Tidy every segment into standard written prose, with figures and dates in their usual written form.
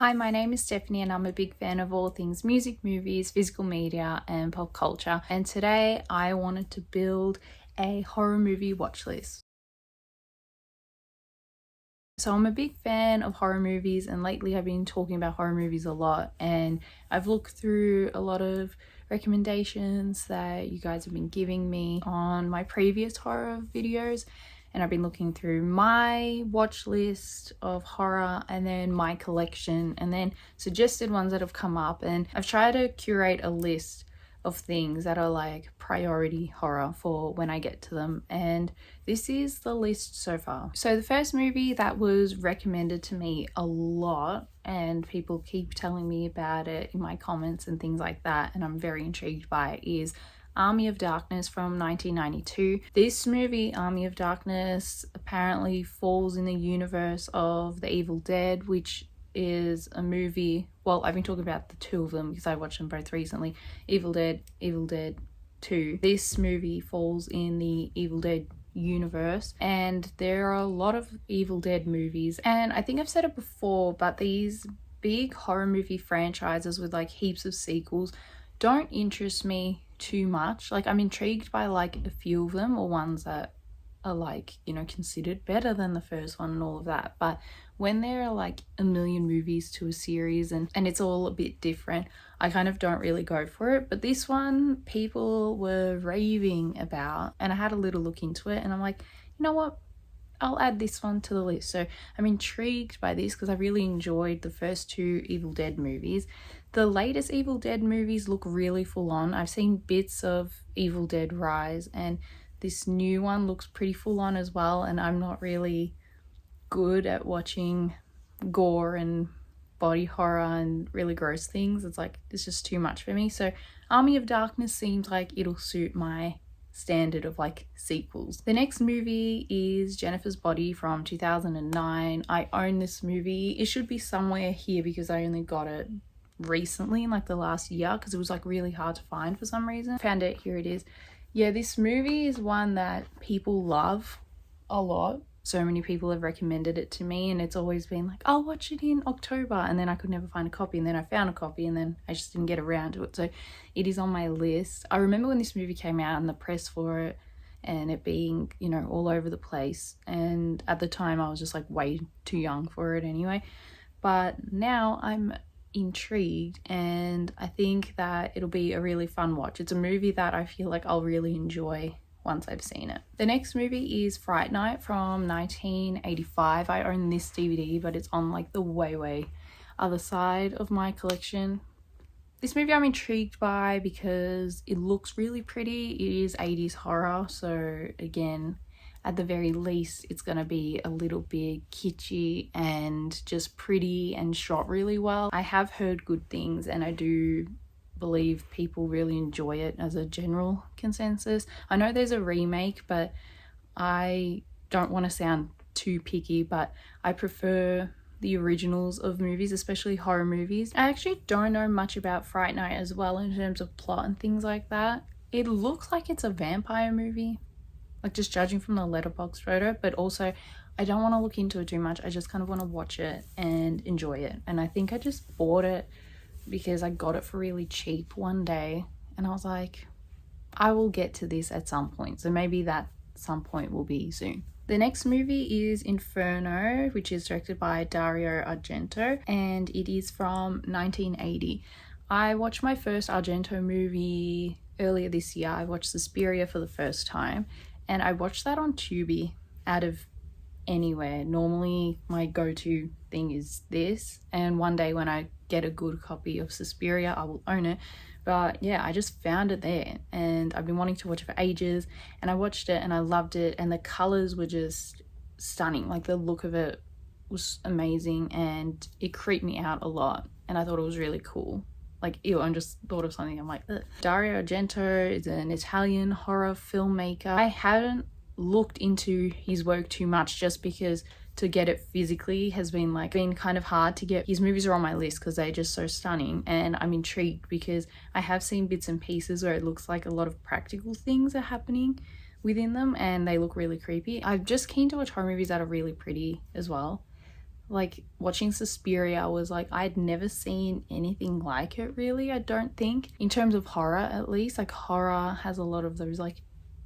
Hi, my name is Stephanie and I'm a big fan of all things music, movies, physical media and pop culture. And today I wanted to build a horror movie watch list. So I'm a big fan of horror movies and lately I've been talking about horror movies a lot, and I've looked through a lot of recommendations that you guys have been giving me on my previous horror videos, and I've been looking through my watch list of horror and then my collection and then suggested ones that have come up, and I've tried to curate a list of things that are like priority horror for when I get to them, and this is the list so far. So the first movie that was recommended to me a lot and people keep telling me about it in my comments and things like that, and I'm very intrigued by it, is Army of Darkness from 1992. This movie, Army of Darkness, apparently falls in the universe of The Evil Dead, which is a movie, well, I've been talking about the two of them because I watched them both recently, Evil Dead 2. This movie falls in the Evil Dead universe, and there are a lot of Evil Dead movies, and I think I've said it before, but these big horror movie franchises with like heaps of sequels don't interest me too much. Like, I'm intrigued by like a few of them, or ones that are like, you know, considered better than the first one and all of that, but when there are like a million movies to a series and it's all a bit different, I kind of don't really go for it. But this one people were raving about, and I had a little look into it and I'm like, you know what, I'll add this one to the list. So I'm intrigued by this because I really enjoyed the first two Evil Dead movies. The latest Evil Dead movies look really full on. I've seen bits of Evil Dead Rise, and this new one looks pretty full on as well, and I'm not really good at watching gore and body horror and really gross things. It's like, it's just too much for me. So Army of Darkness seems like it'll suit my standard of like sequels. The next movie is Jennifer's Body from 2009. I own this movie. It should be somewhere here because I only got it recently in like the last year because it was like really hard to find for some reason. Found it, here it is. Yeah, this movie is one that people love a lot. So many people have recommended it to me, and it's always been like, I'll watch it in October, and then I could never find a copy, and then I found a copy and then I just didn't get around to it. So it is on my list. I remember when this movie came out and the press for it and it being, you know, all over the place, and at the time I was just like way too young for it anyway, but now I'm intrigued and I think that it'll be a really fun watch. It's a movie that I feel like I'll really enjoy once I've seen it. The next movie is Fright Night from 1985. I own this DVD, but it's on like the way other side of my collection. This movie I'm intrigued by because it looks really pretty. It is 80s horror, so again, at the very least, it's gonna be a little bit kitschy and just pretty and shot really well. I have heard good things, and I do believe people really enjoy it as a general consensus. I know there's a remake, but I don't want to sound too picky, but I prefer the originals of movies, especially horror movies. I actually don't know much about Fright Night as well in terms of plot and things like that. It looks like it's a vampire movie, like just judging from the letterboxd photo, but also I don't want to look into it too much. I just kind of want to watch it and enjoy it. And I think I just bought it because I got it for really cheap one day and I was like, I will get to this at some point. So maybe that some point will be soon. The next movie is Inferno, which is directed by Dario Argento, and it is from 1980. I watched my first Argento movie earlier this year. I watched Suspiria for the first time, and I watched that on Tubi out of anywhere. Normally my go-to thing is this, and one day when I get a good copy of Suspiria I will own it. But yeah, I just found it there and I've been wanting to watch it for ages, and I watched it and I loved it, and the colors were just stunning. Like, the look of it was amazing and it creeped me out a lot, and I thought it was really cool. Like, ew, I just thought of something, I'm like, ugh. Dario Argento is an Italian horror filmmaker. I haven't looked into his work too much just because to get it physically has been kind of hard to get. His movies are on my list because they're just so stunning, and I'm intrigued because I have seen bits and pieces where it looks like a lot of practical things are happening within them and they look really creepy. I'm just keen to watch horror movies that are really pretty as well. like watching Suspiria was like, I'd never seen anything like it really, I don't think, in terms of horror at least. Like horror has a lot of those like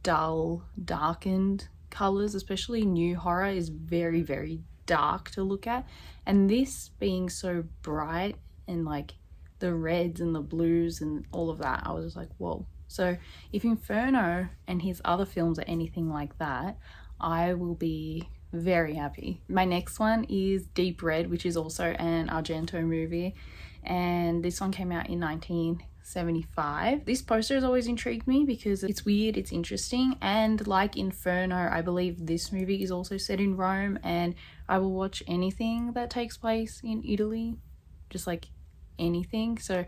dull, darkened colors, especially new horror is very, very dark to look at. And this being so bright and like the reds and the blues and all of that, I was just like, whoa. So if Inferno and his other films are anything like that, I will be very happy. My next one is Deep Red, which is also an Argento movie, and this one came out in 1975. This poster has always intrigued me because it's weird, it's interesting, and like Inferno, I believe this movie is also set in Rome, and I will watch anything that takes place in Italy, just like anything. So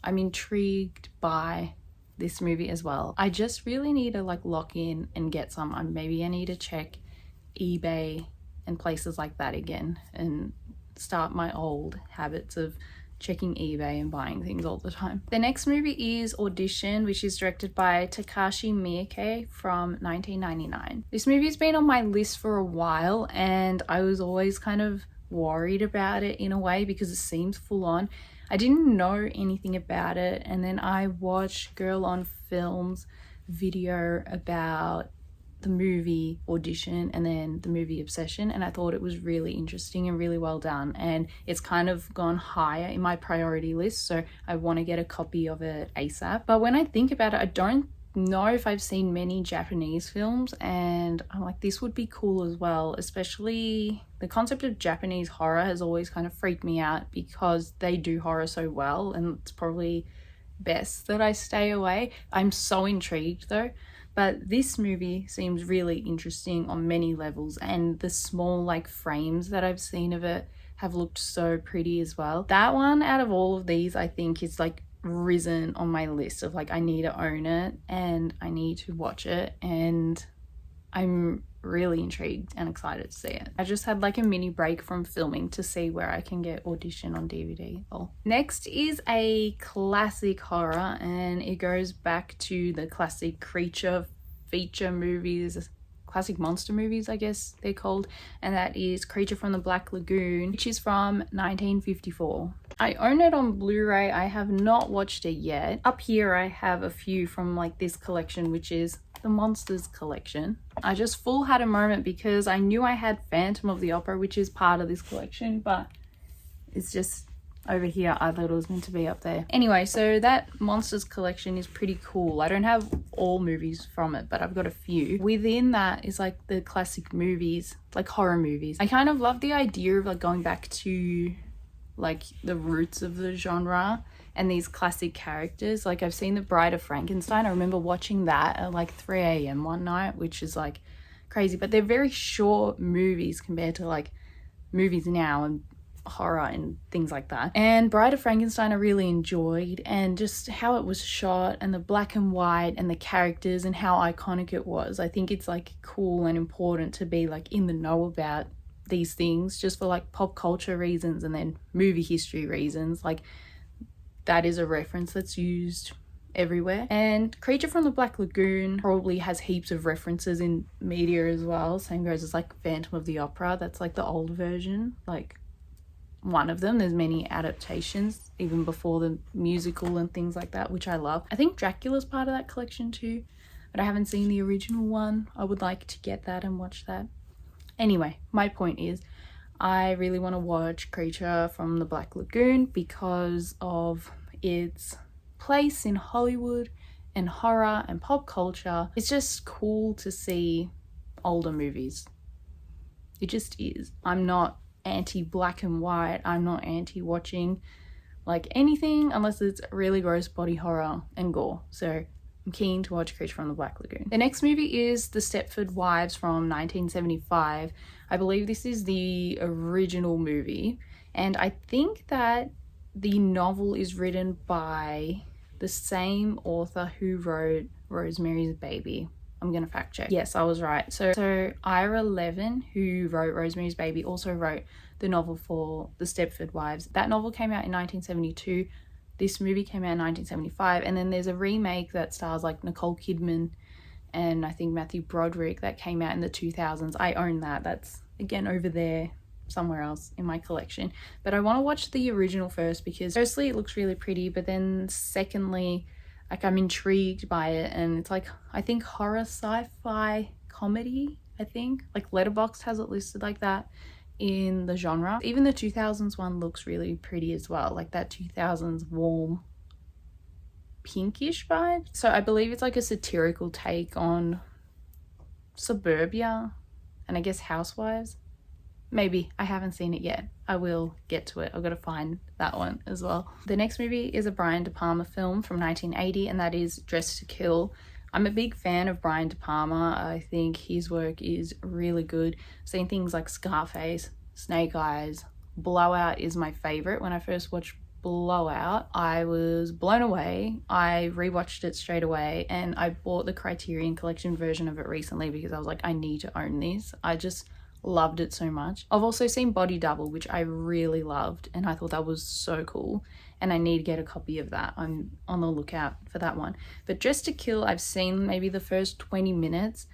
I'm intrigued by this movie as well. I just really need to like lock in and get some. Maybe I need to check eBay and places like that again and start my old habits of checking eBay and buying things all the time. The next movie is Audition, which is directed by Takashi Miike from 1999. This movie's been on my list for a while and I was always kind of worried about it in a way because it seems full on. I didn't know anything about it, and then I watched Girl on Film's video about the movie Audition and then the movie Obsession, and I thought it was really interesting and really well done, and it's kind of gone higher in my priority list, so I want to get a copy of it ASAP. But when I think about it, I don't know if I've seen many Japanese films, and I'm like, this would be cool as well. Especially the concept of Japanese horror has always kind of freaked me out because they do horror so well, and it's probably best that I stay away. I'm so intrigued though. But this movie seems really interesting on many levels, and the small like frames that I've seen of it have looked so pretty as well. That one out of all of these I think is like risen on my list of like, I need to own it and I need to watch it, and I'm really intrigued and excited to see it. I just had like a mini break from filming to see where I can get Audition on DVD. Next is a classic horror, and it goes back to the classic creature feature movies, classic monster movies I guess they're called, and that is Creature from the Black Lagoon, which is from 1954. I own it on Blu-ray. I have not watched it yet. Up here I have a few from like this collection, which is the Monsters collection. I just full had a moment because I knew I had Phantom of the Opera, which is part of this collection, but it's just over here. I thought it was meant to be up there. Anyway, so that Monsters collection is pretty cool. I don't have all movies from it, but I've got a few. Within that is like the classic movies, like horror movies. I kind of love the idea of like going back to like the roots of the genre and these classic characters. Like I've seen The Bride of Frankenstein. I remember watching that at like 3 a.m. one night, which is like crazy, but they're very short movies compared to like movies now and horror and things like that. And Bride of Frankenstein I really enjoyed, and just how it was shot and the black and white and the characters and how iconic it was. I think it's like cool and important to be like in the know about these things just for like pop culture reasons and then movie history reasons. Like that is a reference that's used everywhere. And Creature from the Black Lagoon probably has heaps of references in media as well. Same goes as like Phantom of the Opera. That's like the old version, like one of them. There's many adaptations even before the musical and things like that, which I love. I think Dracula's part of that collection too, but I haven't seen the original one. I would like to get that and watch that. Anyway, my point is I really want to watch Creature from the Black Lagoon because of its place in Hollywood and horror and pop culture. It's just cool to see older movies. It just is. I'm not anti black and white. I'm not anti watching like anything unless it's really gross body horror and gore. So I'm keen to watch Creature from the Black Lagoon. The next movie is The Stepford Wives from 1975. I believe this is the original movie, and I think that the novel is written by the same author who wrote Rosemary's Baby. I'm gonna fact check. Yes, I was right. So Ira Levin, who wrote Rosemary's Baby, also wrote the novel for The Stepford Wives. That novel came out in 1972. This movie came out in 1975, and then there's a remake that stars like Nicole Kidman and I think Matthew Broderick that came out in the 2000s. I own that. That's again over there somewhere else in my collection. But I want to watch the original first because firstly it looks really pretty, but then secondly, like, I'm intrigued by it, and it's like, I think horror sci-fi comedy, I think, like Letterboxd has it listed like that in the genre. Even the 2000s one looks really pretty as well, like that 2000s warm pinkish vibe. So I believe it's like a satirical take on suburbia and I guess housewives. Maybe. I haven't seen it yet. I will get to it. I've got to find that one as well. The next movie is a Brian De Palma film from 1980, and that is Dressed to Kill. I'm a big fan of Brian De Palma. I think his work is really good. Seen things like Scarface, Snake Eyes, Blowout is my favorite. When I first watched Blowout, I was blown away. I rewatched it straight away, and I bought the Criterion Collection version of it recently because I was like, I need to own this. I just loved it so much. I've also seen Body Double, which I really loved, and I thought that was so cool, and I need to get a copy of that. I'm on the lookout for that one. But Dressed to Kill, I've seen maybe the first 20 minutes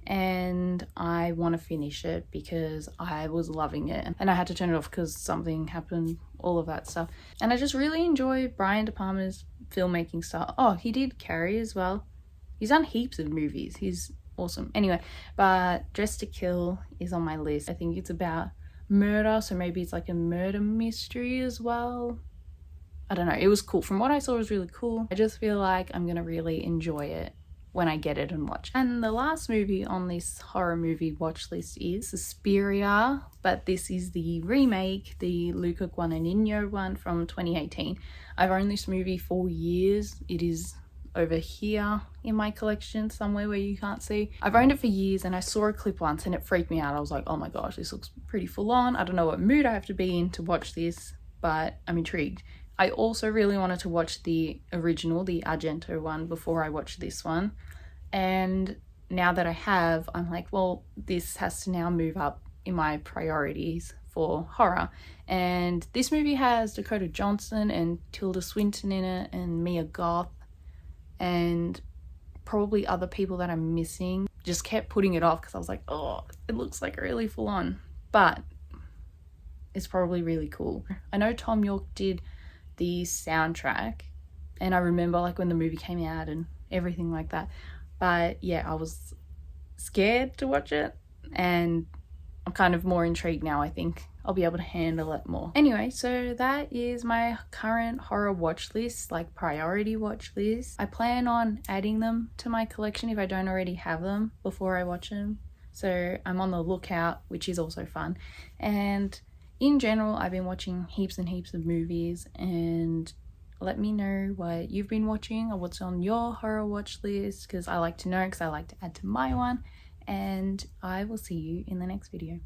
and I want to finish it because I was loving it, and I had to turn it off because something happened, all of that stuff. And I just really enjoy Brian De Palma's filmmaking style. Oh, he did Carrie as well. He's done heaps of movies. He's awesome. Anyway, but Dressed to Kill is on my list. I think it's about murder, so maybe it's like a murder mystery as well. I don't know. It was cool. From what I saw, it was really cool. I just feel like I'm gonna really enjoy it when I get it and watch. And the last movie on this horror movie watch list is Suspiria, but this is the remake, the Luca Guadagnino one from 2018. I've owned this movie for years. It is over here in my collection somewhere where you can't see. I've owned it for years, and I saw a clip once and it freaked me out. I was like, oh my gosh, this looks pretty full on. I don't know what mood I have to be in to watch this, but I'm intrigued. I also really wanted to watch the original, the Argento one, before I watched this one. And now that I have, I'm like, well, this has to now move up in my priorities for horror. And this movie has Dakota Johnson and Tilda Swinton in it, and Mia Goth, and probably other people that I'm missing. Just kept putting it off because I was like, oh, it looks like really full on, but it's probably really cool. I know Tom York did the soundtrack, and I remember like when the movie came out and everything like that. But yeah, I was scared to watch it, and I'm kind of more intrigued now. I think I'll be able to handle it more. Anyway, so that is my current horror watch list, like priority watch list. I plan on adding them to my collection if I don't already have them before I watch them. So I'm on the lookout, which is also fun. And in general, I've been watching heaps and heaps of movies, and let me know what you've been watching or what's on your horror watch list, because I like to know, because I like to add to my one. And I will see you in the next video.